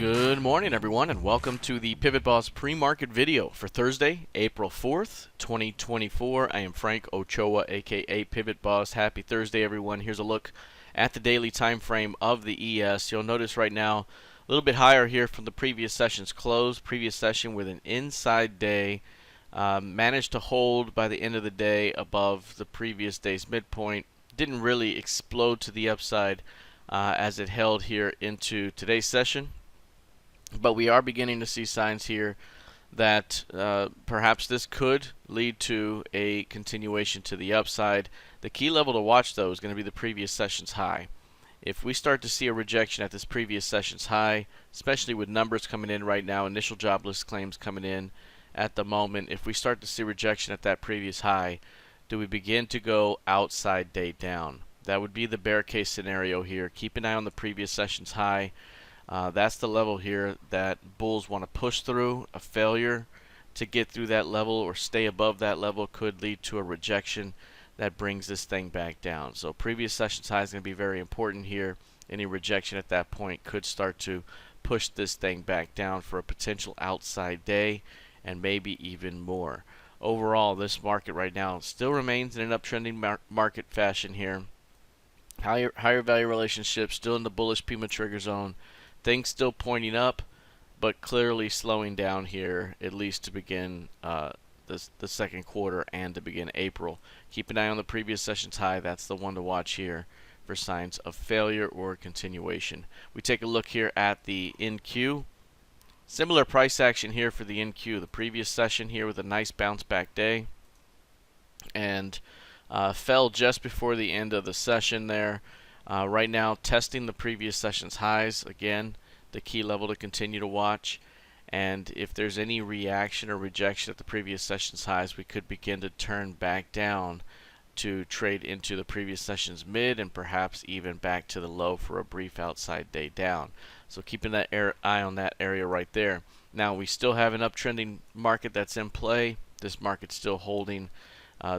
Good morning, everyone, and welcome to the PivotBoss pre-market video for Thursday, April 4th, 2024. I am Frank Ochoa, aka PivotBoss. Happy Thursday, everyone. Here's a look at the daily time frame of the ES. You'll notice right now a little bit higher here from the previous session's close. Previous session with an inside day. Managed to hold by the end of the day above the previous day's midpoint. Didn't really explode to the upside as it held here into today's session. But we are beginning to see signs here that perhaps this could lead to a continuation to the upside. The key level to watch, though, is going to be the previous session's high. If we start to see a rejection at this previous session's high, especially with numbers coming in right now, initial jobless claims coming in at the moment, if we start to see rejection at that previous high, do we begin to go outside day down? That would be the bear case scenario here. Keep an eye on the previous session's high. That's the level here that bulls want to push through. A failure to get through that level or stay above that level could lead to a rejection that brings this thing back down. So previous session's high is going to be very important here. Any rejection at that point could start to push this thing back down for a potential outside day and maybe even more. Overall, this market right now still remains in an uptrending market fashion here. Higher value relationships still in the bullish Pima trigger zone. Things still pointing up, but clearly slowing down here, at least to begin the second quarter and to begin April. Keep an eye on the previous session's high. That's the one to watch here for signs of failure or continuation. We take a look here at the NQ. Similar price action here for the NQ. The previous session here with a nice bounce back day, and fell just before the end of the session there. Right now testing the previous session's highs. Again, the key level to continue to watch. And if there's any reaction or rejection at the previous session's highs, we could begin to turn back down to trade into the previous session's mid and perhaps even back to the low for a brief outside day down. So keeping that eye on that area right there. Now we still have an uptrending market that's in play. This market's still holding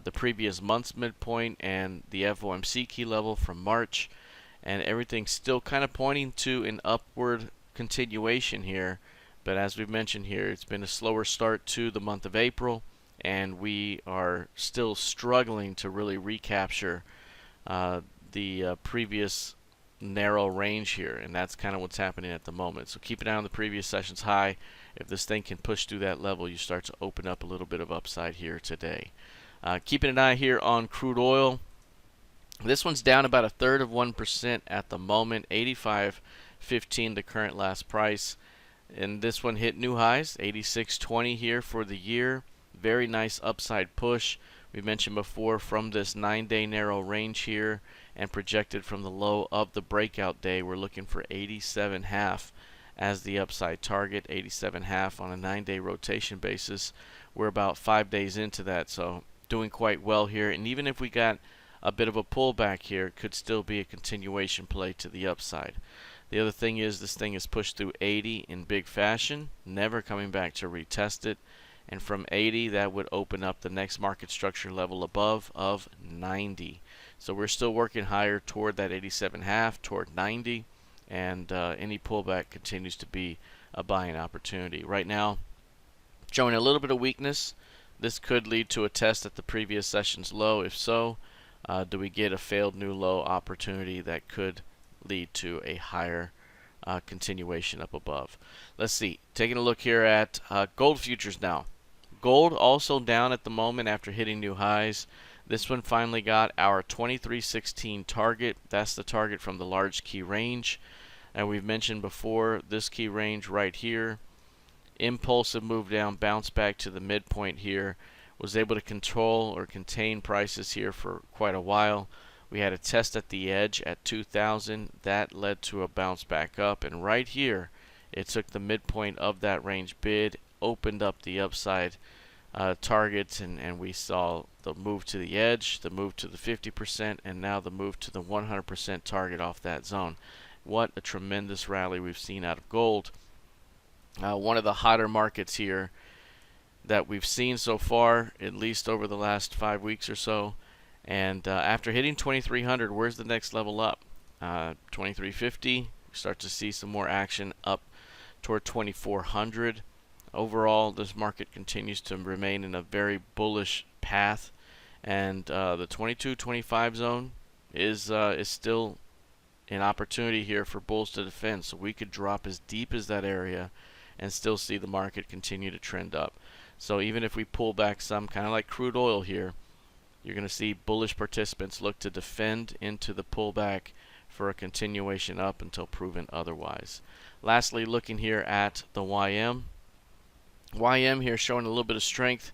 the previous month's midpoint and the FOMC key level from March, and everything's still kind of pointing to an upward continuation here. But as we've mentioned here, it's been a slower start to the month of April, and we are still struggling to really recapture the previous narrow range here, and that's kind of what's happening at the moment. So keep an eye on the previous session's high. If this thing can push through that level, you start to open up a little bit of upside here today. Keeping an eye here on crude oil. This one's down about 1/3% at the moment, 85.15 the current last price. And this one hit new highs, 86.20 here for the year. Very nice upside push. We mentioned before from this 9-day narrow range here and projected from the low of the breakout day, we're looking for 87.5 as the upside target, 87.5 on a 9-day rotation basis. We're about 5 days into that, so doing quite well here. And even if we got a bit of a pullback here, it could still be a continuation play to the upside. The other thing is this thing is pushed through 80 in big fashion, never coming back to retest it. And from 80, that would open up the next market structure level above of 90. So we're still working higher toward that 87.5, toward 90, and any pullback continues to be a buying opportunity. Right now, showing a little bit of weakness. This could lead to a test at the previous session's low. If so, do we get a failed new low opportunity that could lead to a higher continuation up above? Let's see. Taking a look here at gold futures now. Gold also down at the moment after hitting new highs. This one finally got our 2316 target. That's the target from the large key range. And we've mentioned before this key range right here. Impulsive move down, bounce back to the midpoint here. Was able to control or contain prices here for quite a while. We had a test at the edge at 2000. That led to a bounce back up, and right here it took the midpoint of that range bid, opened up the upside targets, and we saw the move to the edge, the move to the 50%, and now the move to the 100% target off that zone. What a tremendous rally we've seen out of gold. One of the hotter markets here that we've seen so far, at least over the last 5 weeks or so. And after hitting 2300, where's the next level up? 2350. We start to see some more action up toward 2400. Overall, this market continues to remain in a very bullish path, and the 22-25 zone is still an opportunity here for bulls to defend. So we could drop as deep as that area and still see the market continue to trend up. So even if we pull back some, kind of like crude oil here, you're going to see bullish participants look to defend into the pullback for a continuation up until proven otherwise. Lastly, looking here at the YM. YM here showing a little bit of strength.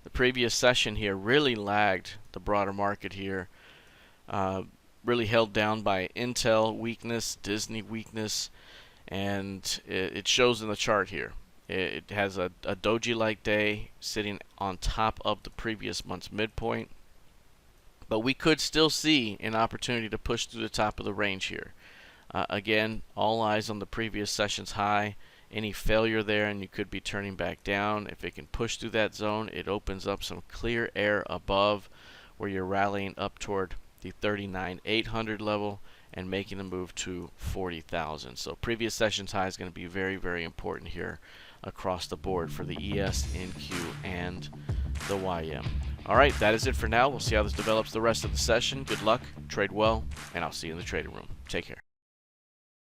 The previous session here really lagged the broader market here. Really held down by Intel weakness, Disney weakness, and it shows in the chart here. It has a doji-like day sitting on top of the previous month's midpoint, but we could still see an opportunity to push through the top of the range here. Again, all eyes on the previous session's high. Any failure there and you could be turning back down. If it can push through that zone, it opens up some clear air above where you're rallying up toward the 39,800 level and making a move to 40,000. So previous session's high is going to be very, very important here across the board for the ES, NQ, and the YM. All right, that is it for now. We'll see how this develops the rest of the session. Good luck, trade well, and I'll see you in the trading room. Take care.